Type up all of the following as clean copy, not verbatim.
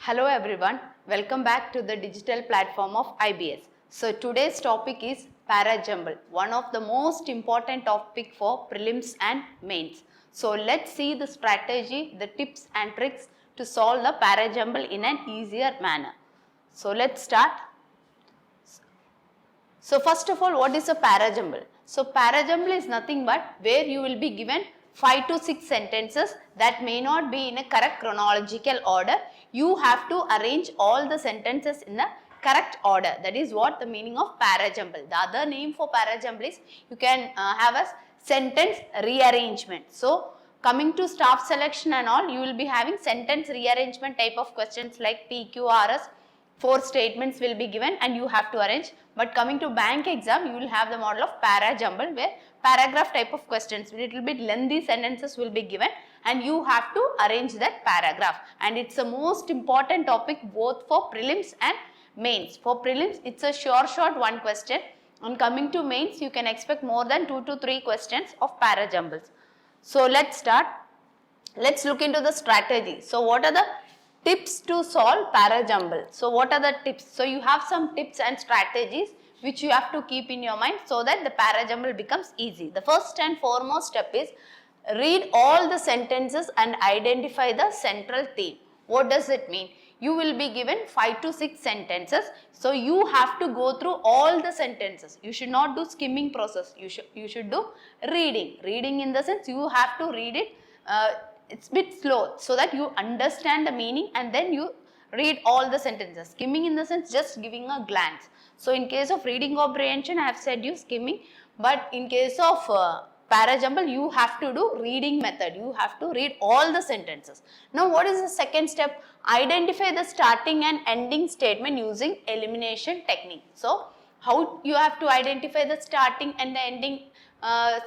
Hello everyone, welcome back to the digital platform of IBS. So today's topic is Parajumble, one of the most important topic for prelims and mains. So let's see the strategy, the tips and tricks to solve the Parajumble in an easier manner. So let's start. So first of all, what is a Parajumble? So Parajumble is nothing but where you will be given 5 to 6 sentences that may not be in a correct chronological order. You have to arrange all the sentences in the correct order. That is what the meaning of Parajumble. The other name for Parajumble is you can have a sentence rearrangement. So coming to staff selection and all, you will be having sentence rearrangement type of questions like PQRS. 4 statements will be given and you have to arrange. But coming to bank exam, you will have the model of Parajumble where paragraph type of questions, little bit lengthy sentences will be given and you have to arrange that paragraph. And it's the most important topic both for prelims and mains. For prelims, it's a short one question, and coming to mains, you can expect more than 2 to 3 questions of Parajumbles. So let's start. Let's look into the strategy. So what are the tips to solve Parajumble? So what are the tips? So you have some tips and strategies which you have to keep in your mind so that the Parajumble becomes easy. The first and foremost step is read all the sentences and identify the central theme. What does it mean? You will be given 5 to 6 sentences. So you have to go through all the sentences. You should not do skimming process. You should do reading. Reading in the sense you have to read it. It's a bit slow so that you understand the meaning and then you read all the sentences. Skimming in the sense just giving a glance. So in case of reading comprehension, I have said you skimming, but in case of Parajumble, you have to do reading method. You have to read all the sentences. Now what is the second step? Identify the starting and ending statement using elimination technique. So how you have to identify the starting and the ending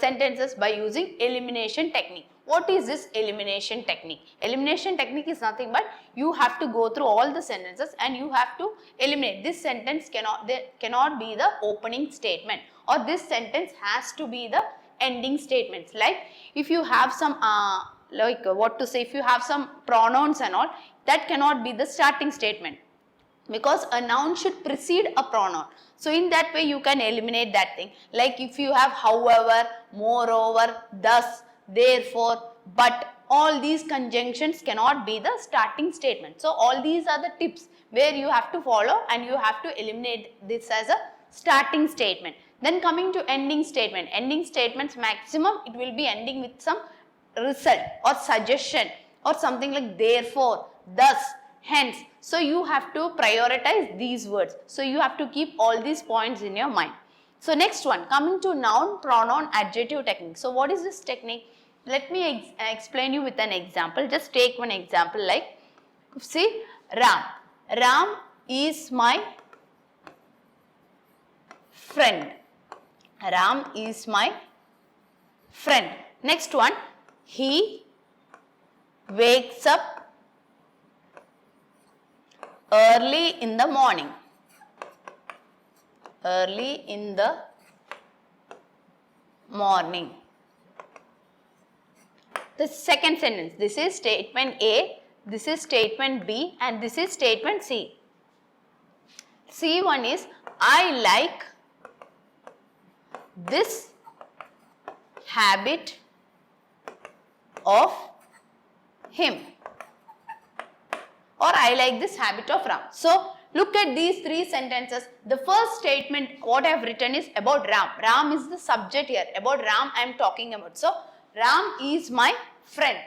sentences? By using elimination technique. What is this elimination technique? Elimination technique is nothing but you have to go through all the sentences and you have to eliminate. This sentence cannot be the opening statement, or this sentence has to be the ending statements. Like if you have some if you have some pronouns and all, that cannot be the starting statement because a noun should precede a pronoun. So in that way you can eliminate that thing. Like if you have however, moreover, thus, therefore, but, all these conjunctions cannot be the starting statement. So all these are the tips where you have to follow and you have to eliminate this as a starting statement. Then coming to ending statement. Ending statements maximum it will be ending with some result or suggestion or something like therefore, thus, hence. So you have to prioritize these words. So you have to keep all these points in your mind. So next one, coming to noun, pronoun, adjective technique. So what is this technique? Let me explain you with an example. Just take one example like, see, Ram. Ram is my friend. Ram is my friend. Next one, he wakes up early in the morning. Early in the morning. The second sentence, this is statement A, this is statement B and this is statement C. C1 is, I like this habit of him, or I like this habit of Ram. So look at these 3 sentences. The first statement what I have written is about Ram. Ram is the subject here. About Ram I am talking about. So Ram is my friend.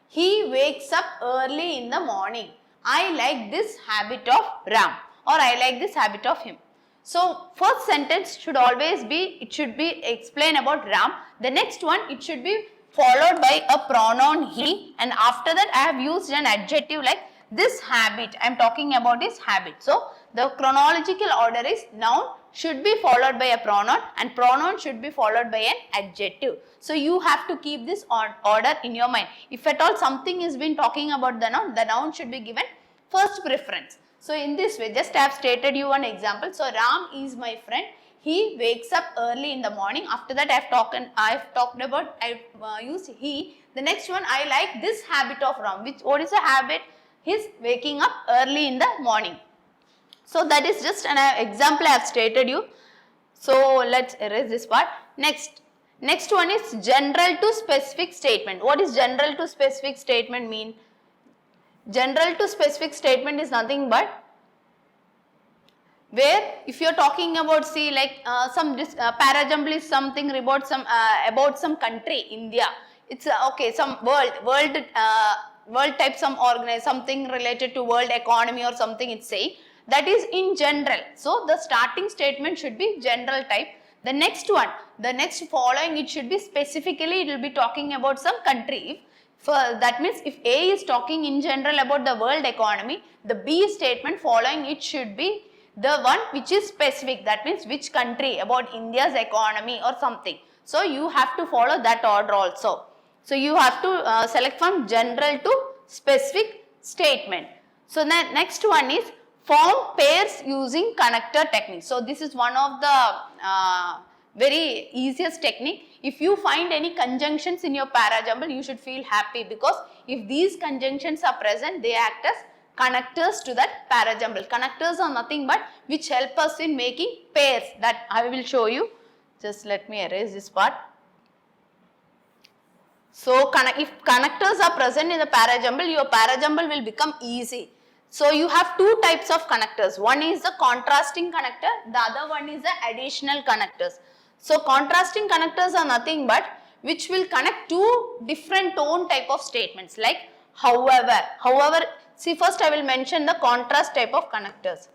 He wakes up early in the morning. I like this habit of Ram, or I like this habit of him. So first sentence should always be, it should be explain about Ram. The next one, it should be followed by a pronoun he, and after that I have used an adjective like this habit. I am talking about his habit. So the chronological order is noun should be followed by a pronoun and pronoun should be followed by an adjective. So you have to keep this order in your mind. If at all something is been talking about the noun should be given first preference. So in this way, just I have stated you one example. So Ram is my friend. He wakes up early in the morning. After that I have used he. The next one, I like this habit of Ram. What is a habit? He's waking up early in the morning. So that is just an example I have stated you. So let's erase this part. Next one is general to specific statement. What is general to specific statement mean? General to specific statement is nothing but where if you are talking about, see, like Parajumble is something about some country, India. It's okay, some world type, some organize, something related to world economy or something it's saying. That is in general. So the starting statement should be general type. The next one, the next following, it should be specifically, it will be talking about some country. That means if A is talking in general about the world economy, the B statement following it should be the one which is specific. That means which country, about India's economy or something. So you have to follow that order also. So you have to select from general to specific statement. So the next one is form pairs using connector technique. So this is one of the very easiest technique. If you find any conjunctions in your Parajumble, you should feel happy, because if these conjunctions are present, they act as connectors to that Parajumble. Connectors are nothing but which help us in making pairs, that I will show you. Just let me erase this part. So if connectors are present in the Parajumble, your Parajumble will become easy. So you have two types of connectors. One is the contrasting connector, the other one is the additional connectors. So contrasting connectors are nothing but which will connect two different tone type of statements, like however. See, first I will mention the contrast type of connectors.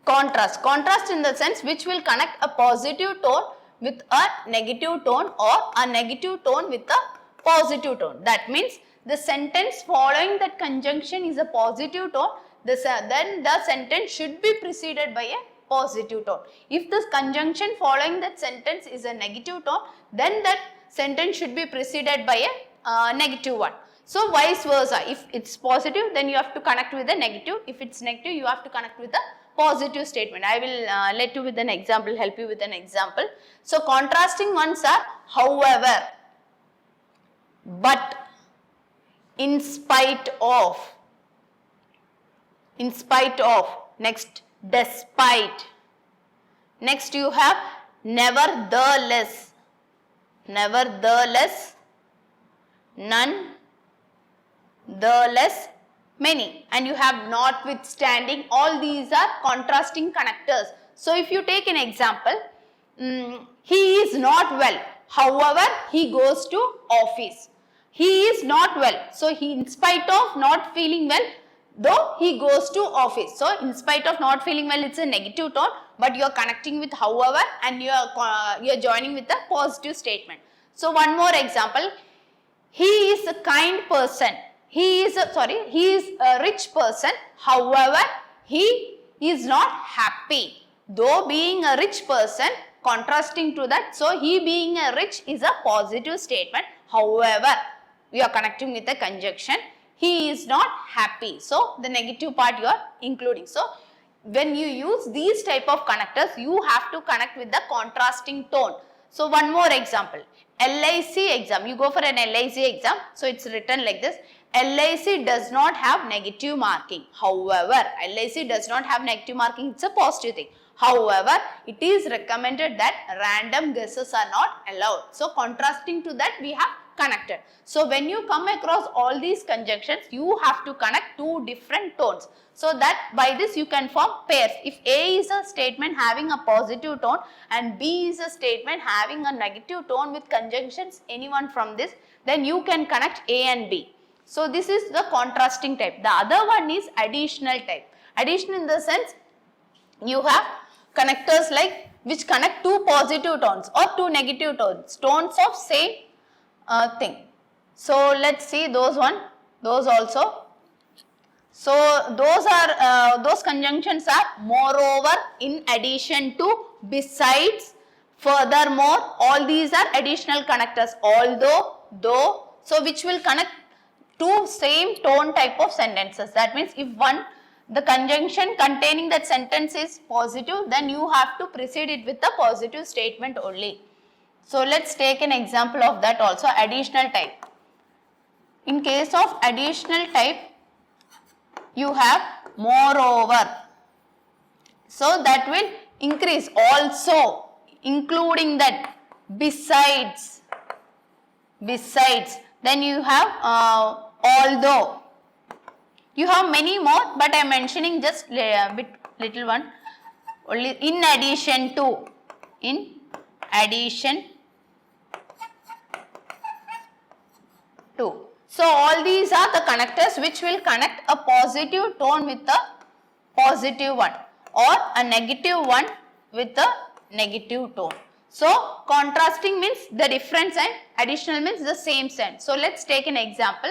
Contrast in the sense which will connect a positive tone with a negative tone, or a negative tone with a positive tone. That means the sentence following that conjunction is a positive tone, then the sentence should be preceded by a positive tone. If the conjunction following that sentence is a negative tone, then that sentence should be preceded by a negative one. So vice versa, if it's positive, then you have to connect with the negative. If it's negative, you have to connect with the positive statement. I will let you with an example, help you with an example. So contrasting ones are however, but, in spite of, next despite, next you have nevertheless, none the less, many, and you have notwithstanding. All these are contrasting connectors. So if you take an example, he is not well, however he goes to office. He is not well, so he, in spite of not feeling well, though he goes to office. So in spite of not feeling well, it's a negative tone, but you are connecting with however, and you are joining with a positive statement. So one more example, he is a kind person. He is a rich person, however he is not happy. Though being a rich person, contrasting to that, so he being a rich is a positive statement, however we are connecting with a conjunction, he is not happy. So the negative part you are including. So when you use these type of connectors, you have to connect with the contrasting tone. So one more example, LIC exam, you go for an LIC exam, so it's written like this, LIC does not have negative marking. However, LIC does not have negative marking, it's a positive thing. However, it is recommended that random guesses are not allowed. So contrasting to that, we have connected. So when you come across all these conjunctions, you have to connect two different tones. So that by this you can form pairs. If A is a statement having a positive tone and B is a statement having a negative tone with conjunctions, anyone from this, then you can connect A and B. So this is the contrasting type. The other one is additional type. Addition in the sense, you have connectors like which connect two positive tones or two negative tones, tones of same thing. So let's see those also. So those conjunctions are moreover, in addition to, besides, furthermore. All these are additional connectors. Although, though, so which will connect two same tone type of sentences. That means if the conjunction containing that sentence is positive, then you have to precede it with a positive statement only. So let's take an example of that also, additional type. In case of additional type, you have moreover. So that will increase, also, including that, besides, then you have although. You have many more, but I am mentioning just little one, only in addition to, So all these are the connectors which will connect a positive tone with a positive one, or a negative one with a negative tone. So contrasting means the different sign, additional means the same sign. So let's take an example.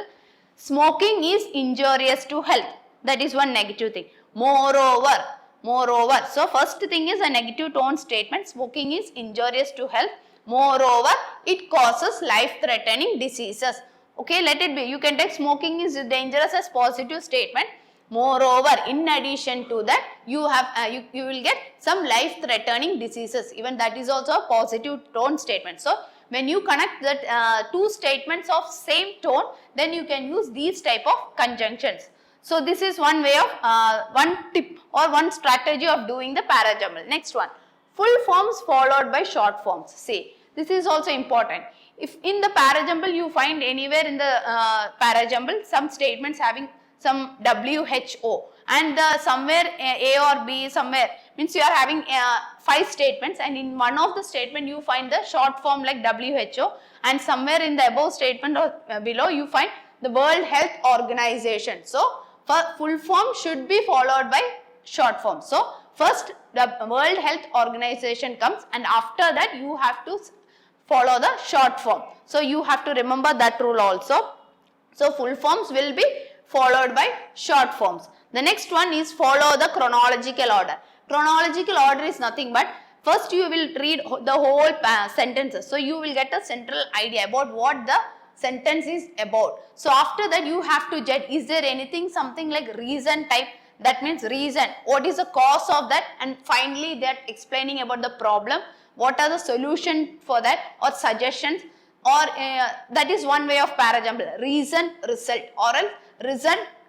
Smoking is injurious to health. That is one negative thing. Moreover. So first thing is a negative tone statement. Smoking is injurious to health. Moreover, it causes life-threatening diseases. Okay, let it be. You can take smoking is dangerous as positive statement. Moreover, in addition to that, you have you will get some life-threatening diseases. Even that is also a positive tone statement. So when you connect that two statements of same tone, then you can use these type of conjunctions. So this is one way of one tip or one strategy of doing the parajumble. Next one, full forms followed by short forms. See, this is also important. If in the parajumble you find anywhere in the parajumble some statements having some WHO, and somewhere A or B, somewhere means you are having 5 statements, and in one of the statement you find the short form like WHO, and somewhere in the above statement or below you find the World Health Organization. So full form should be followed by short form. So first the World Health Organization comes, and after that you have to follow the short form. So you have to remember that rule also. So full forms will be followed by short forms. The next one is follow the chronological order. Chronological order is nothing but first you will read the whole sentences. So you will get a central idea about what the sentence is about. So after that you have to judge, is there anything something like reason type, that means reason, what is the cause of that, and finally they are explaining about the problem, what are the solution for that, or suggestions, or that is one way of parajumble, reason, result, or else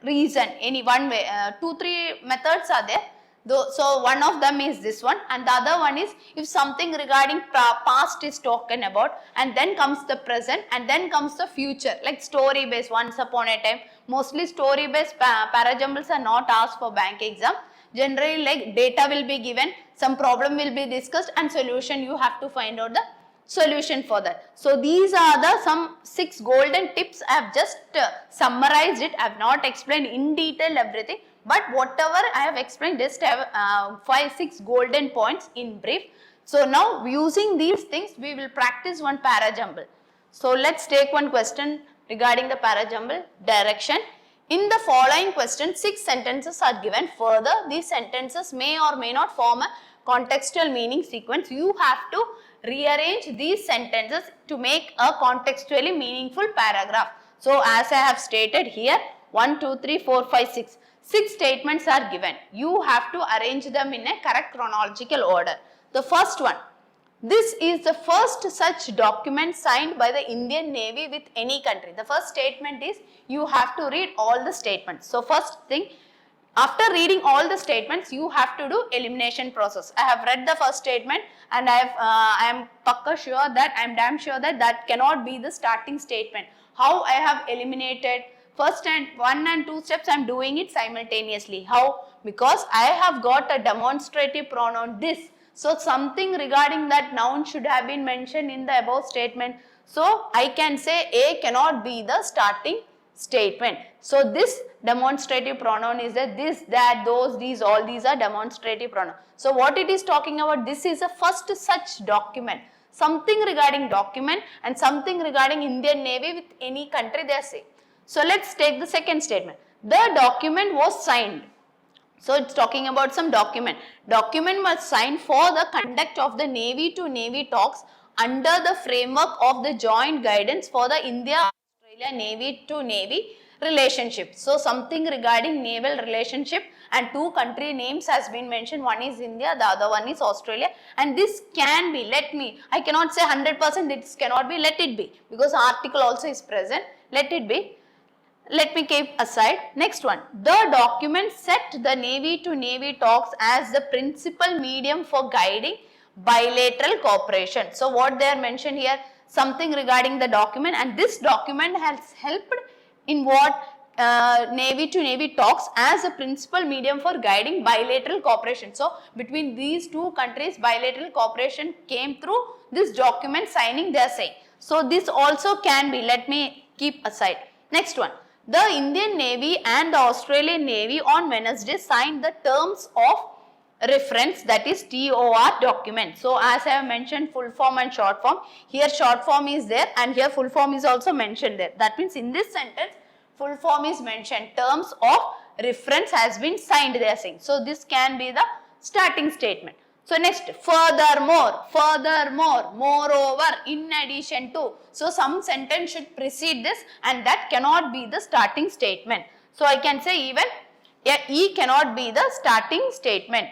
reason, any one way, 2-3 methods are there. So one of them is this one, and the other one is if something regarding past is talking about, and then comes the present, and then comes the future, like story based, once upon a time. Mostly story based parajumbles are not asked for bank exam. Generally like data will be given, some problem will be discussed, and solution you have to find out the solution for that. So these are the some 6 golden tips. I have just summarized it. I have not explained in detail everything, but whatever I have explained, just have 5-6 golden points in brief. So now using these things we will practice one parajumble. So let's take one question regarding the parajumble direction. In the following question, 6 sentences are given. Further, these sentences may or may not form a contextual meaning sequence. You have to rearrange these sentences to make a contextually meaningful paragraph. So as I have stated here, 1, 2, 3, 4, 5, 6. 6 statements are given. You have to arrange them in a correct chronological order. The first one, this is the first such document signed by the Indian Navy with any country. The first statement is you have to read all the statements. So first thing, after reading all the statements, you have to do elimination process. I have read the first statement, and I am damn sure that that cannot be the starting statement. How I have eliminated first and 1 and 2 steps, I am doing it simultaneously. How? Because I have got a demonstrative pronoun this. So something regarding that noun should have been mentioned in the above statement. So I can say A cannot be the starting statement. So this demonstrative pronoun is that this, that, those, these, all these are demonstrative pronoun. So what it is talking about, this is a first such document. Something regarding document and something regarding Indian Navy with any country they are saying. So let's take the second statement. The document was signed. So it's talking about some document. Document was signed for the conduct of the Navy to Navy talks under the framework of the joint guidance for the India-Australia Navy to Navy relationship. So something regarding naval relationship, and 2 country names has been mentioned. One is India, the other one is Australia, and this can be, I cannot say 100% this cannot be, let it be, because article also is present, let it be. let me keep aside. Next one, the document set the Navy to Navy talks as the principal medium for guiding bilateral cooperation. So what they are mentioned here, something regarding the document, and this document has helped in what Navy to Navy talks as a principal medium for guiding bilateral cooperation. So between these two countries, bilateral cooperation came through this document signing they are saying. So this also can be, let me keep aside. Next one, the Indian Navy and the Australian Navy on Wednesday signed the terms of reference, that is TOR document. So as I have mentioned, full form and short form, here short form is there and here full form is also mentioned there. That means in this sentence full form is mentioned, terms of reference has been signed they are saying. So this can be the starting statement. So next, furthermore, moreover, in addition to. So some sentence should precede this and that cannot be the starting statement. So I can say even E cannot be the starting statement.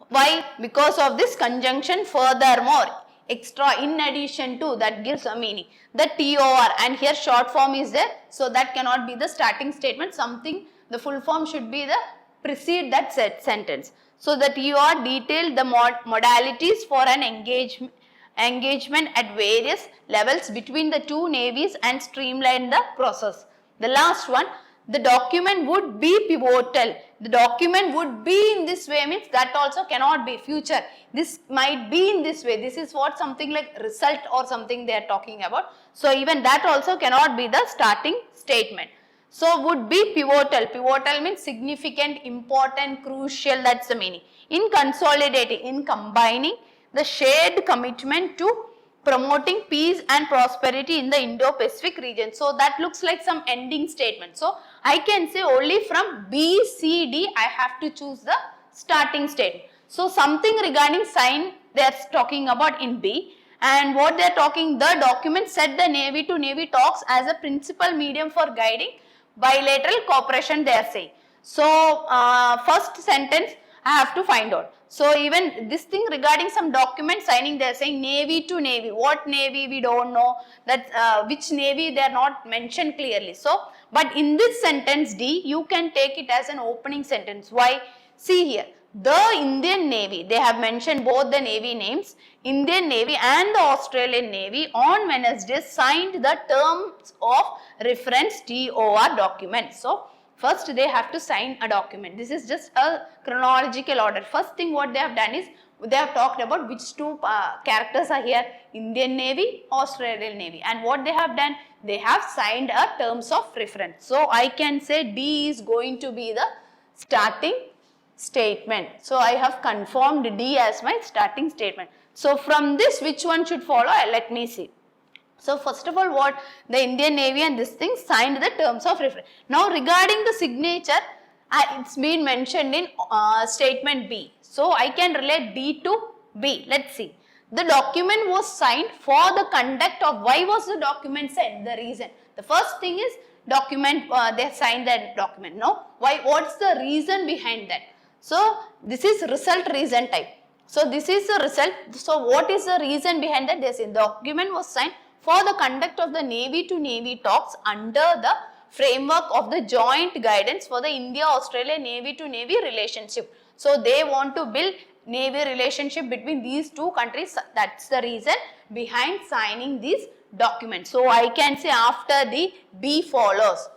Why? Because of this conjunction furthermore, extra, in addition to, that gives a meaning. The TOR and here short form is there, so that cannot be the starting statement. Something, the full form should be the precede that sentence. So the TOR detailed the modalities for an engagement at various levels between the two navies and streamlined the process. The last one, the document would be pivotal. The document would be in this way means that also cannot be future. This might be in this way. This is what something like result or something they are talking about. So even that also cannot be the starting statement. So would be pivotal. Pivotal means significant, important, crucial, that's the meaning. In consolidating, in combining the shared commitment to promoting peace and prosperity in the Indo-Pacific region. So that looks like some ending statement. So I can say only from B, C, D I have to choose the starting statement. So something regarding sign they are talking about in B, and what they are talking, the document set the Navy to Navy talks as a principal medium for guiding bilateral cooperation they are saying. So first sentence I have to find out. So even this thing regarding some document signing they are saying Navy to Navy. What Navy we don't know, that which Navy they are not mentioned clearly. So but in this sentence D you can take it as an opening sentence. Why? See here, the Indian Navy, they have mentioned both the Navy names, Indian Navy and the Australian Navy on Wednesday signed the terms of reference TOR document. So first they have to sign a document. This is just a chronological order. First thing what they have done is they have talked about which two characters are here, Indian Navy, Australian Navy, and what they have done, they have signed a terms of reference. So I can say D is going to be the starting statement. So I have confirmed D as my starting statement. So from this which one should follow, let me see. So first of all, what the Indian Navy and this thing signed the terms of reference. Now regarding the signature, it's been mentioned in statement B. So I can relate D to B. Let's see. The document was signed for the conduct of, why was the document signed? The reason. The first thing is document, they signed that document. No, why? What's the reason behind that? So this is result reason type. So this is the result. So what is the reason behind that? This document was signed for the conduct of the Navy to Navy talks under the framework of the joint guidance for the India-Australia Navy to Navy relationship. So they want to build Navy relationship between these two countries. That's the reason behind signing these documents. So I can say after the B follows.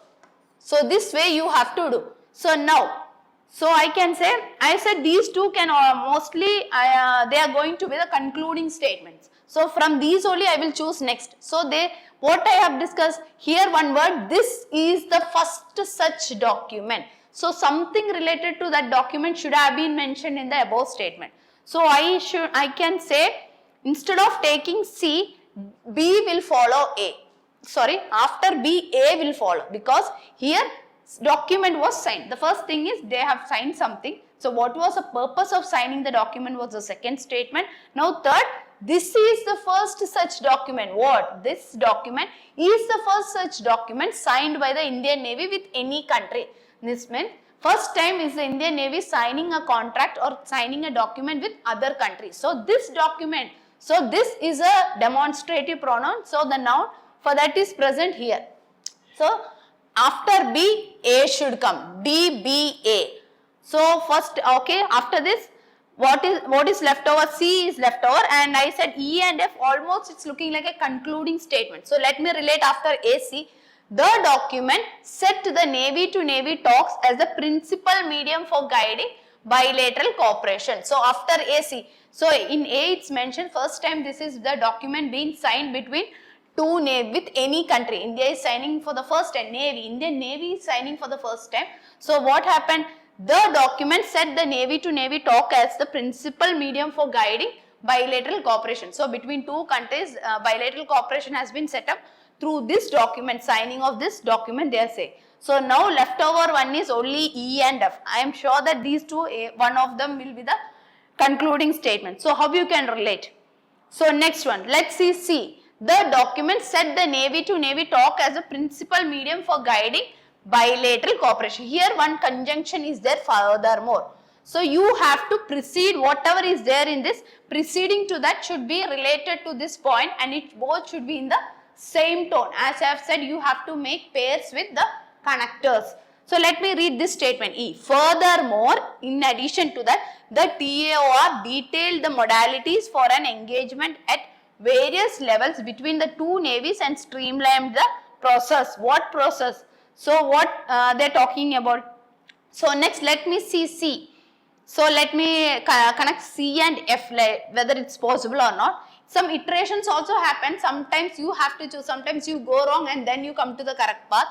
So this way you have to do. So now, so I can say, I said these two can mostly, they are going to be the concluding statements. So from these only I will choose next. So what I have discussed here, one word, this is the first such document. So something related to that document should have been mentioned in the above statement. So I can say instead of taking C, B will follow A. Sorry, after B, A will follow, because here document was signed. The first thing is they have signed something. So what was the purpose of signing the document was the second statement. Now third, this is the first such document. What? This document is the first such document signed by the Indian Navy with any country. This means first time is the Indian Navy signing a contract or signing a document with other countries. So this document, so this is a demonstrative pronoun. So the noun for that is present here. So After B, A should come. D, B, A. So first, okay, after this, what is left over? C is left over, and I said E and F almost it's looking like a concluding statement. So let me relate after AC. The document set the Navy to Navy talks as the principal medium for guiding bilateral cooperation. So after AC, so in A it's mentioned first time this is the document being signed between two navy with any country. India is signing for the first time. Indian Navy is signing for the first time. So what happened? The document set the Navy to Navy talk as the principal medium for guiding bilateral cooperation. So between two countries, bilateral cooperation has been set up through this document, signing of this document they say. So now leftover one is only E and F. I am sure that these two, one of them will be the concluding statement. So how you can relate? So next one, let's see C. The document set the Navy to Navy talk as a principal medium for guiding bilateral cooperation. Here one conjunction is there furthermore. So you have to precede whatever is there in this, preceding to that should be related to this point, and it both should be in the same tone. As I have said, you have to make pairs with the connectors. So let me read this statement E. Furthermore, in addition to that, the TAOR detailed the modalities for an engagement at various levels between the two navies and streamlined the process. What process? So what they are talking about? So next let me see C. So let me connect C and F, whether it's possible or not. Some iterations also happen. Sometimes you have to choose, sometimes you go wrong and then you come to the correct path.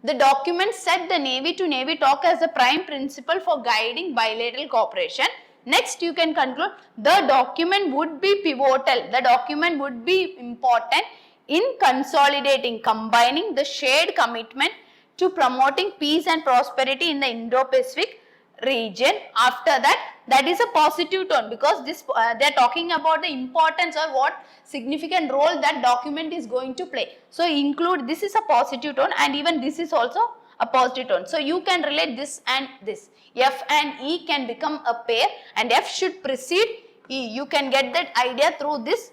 The document set the Navy to Navy talk as the prime principle for guiding bilateral cooperation. Next you can conclude the document would be pivotal, the document would be important in consolidating, combining the shared commitment to promoting peace and prosperity in the Indo-Pacific region. After that is a positive tone, because this they are talking about the importance or what significant role that document is going to play. So include, this is a positive tone, and even this is also a positive tone. So you can relate this and this. F and E can become a pair and F should precede E. You can get that idea through this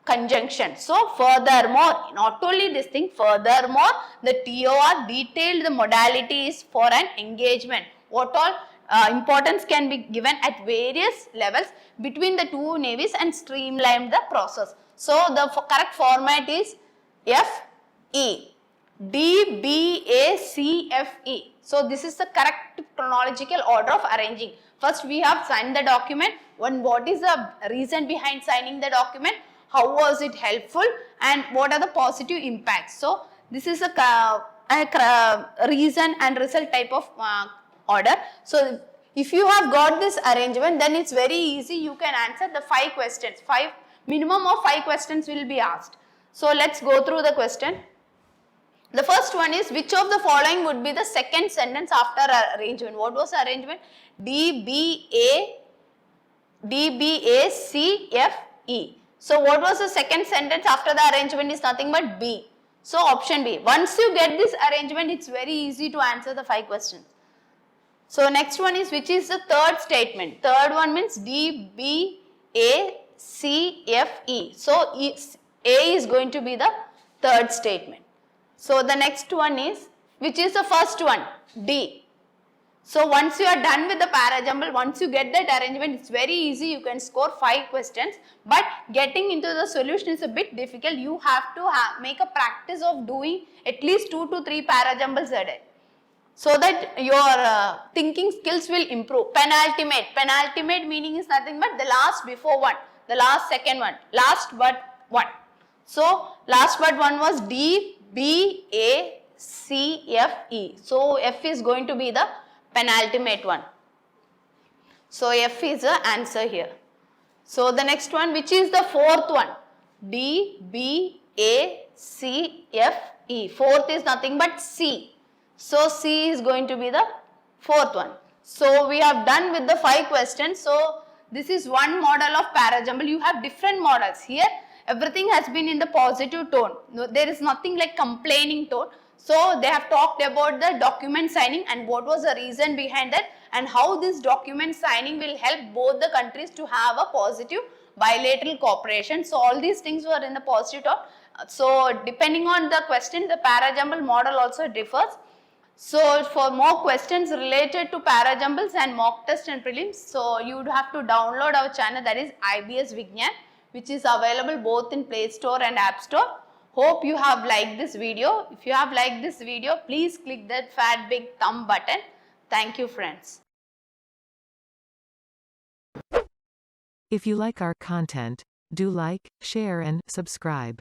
conjunction. So furthermore, not only this thing, furthermore the TOR detailed the modalities for an engagement. What all importance can be given at various levels between the two navies and streamlined the process. So the correct format is F, E. D, B, A, C, F, E. So this is the correct chronological order of arranging. First we have signed the document. What is the reason behind signing the document? How was it helpful? And what are the positive impacts? So this is a reason and result type of order. So if you have got this arrangement, then it's very easy. You can answer the 5 questions. Minimum of 5 questions will be asked. So let's go through the question. The first one is, which of the following would be the second sentence after arrangement? What was the arrangement? D, B, A, C, F, E. So what was the second sentence after the arrangement is nothing but B. So option B. Once you get this arrangement, it's very easy to answer the 5 questions. So next one is, which is the third statement? Third one means D, B, A, C, F, E. So A is going to be the third statement. So the next one is, which is the first one? D. So once you are done with the Parajumble, once you get that arrangement, it's very easy. You can score 5 questions. But getting into the solution is a bit difficult. You have to make a practice of doing at least 2 to 3 Parajumbles a day, so that your thinking skills will improve. Penultimate. Penultimate meaning is nothing but the last before one, the last second one, last but one. So last but one was D, B, A, C, F, E. So F is going to be the penultimate one. So F is the answer here. So the next one, which is the fourth one? D, B, A, C, F, E. Fourth is nothing but C. So C is going to be the fourth one. So we have done with the 5 questions. So this is one model of Parajumble. You have different models here. Everything has been in the positive tone. No, there is nothing like complaining tone. So they have talked about the document signing and what was the reason behind that, and how this document signing will help both the countries to have a positive bilateral cooperation. So all these things were in the positive tone. So depending on the question, the Parajumble model also differs. So for more questions related to Parajumbles and mock test and prelims, so you would have to download our channel, that is IBS Vignan, which is available both in Play Store and App Store. Hope you have liked this video. If you have liked this video, please click that fat big thumb button. Thank you, friends. If you like our content, do like, share and subscribe.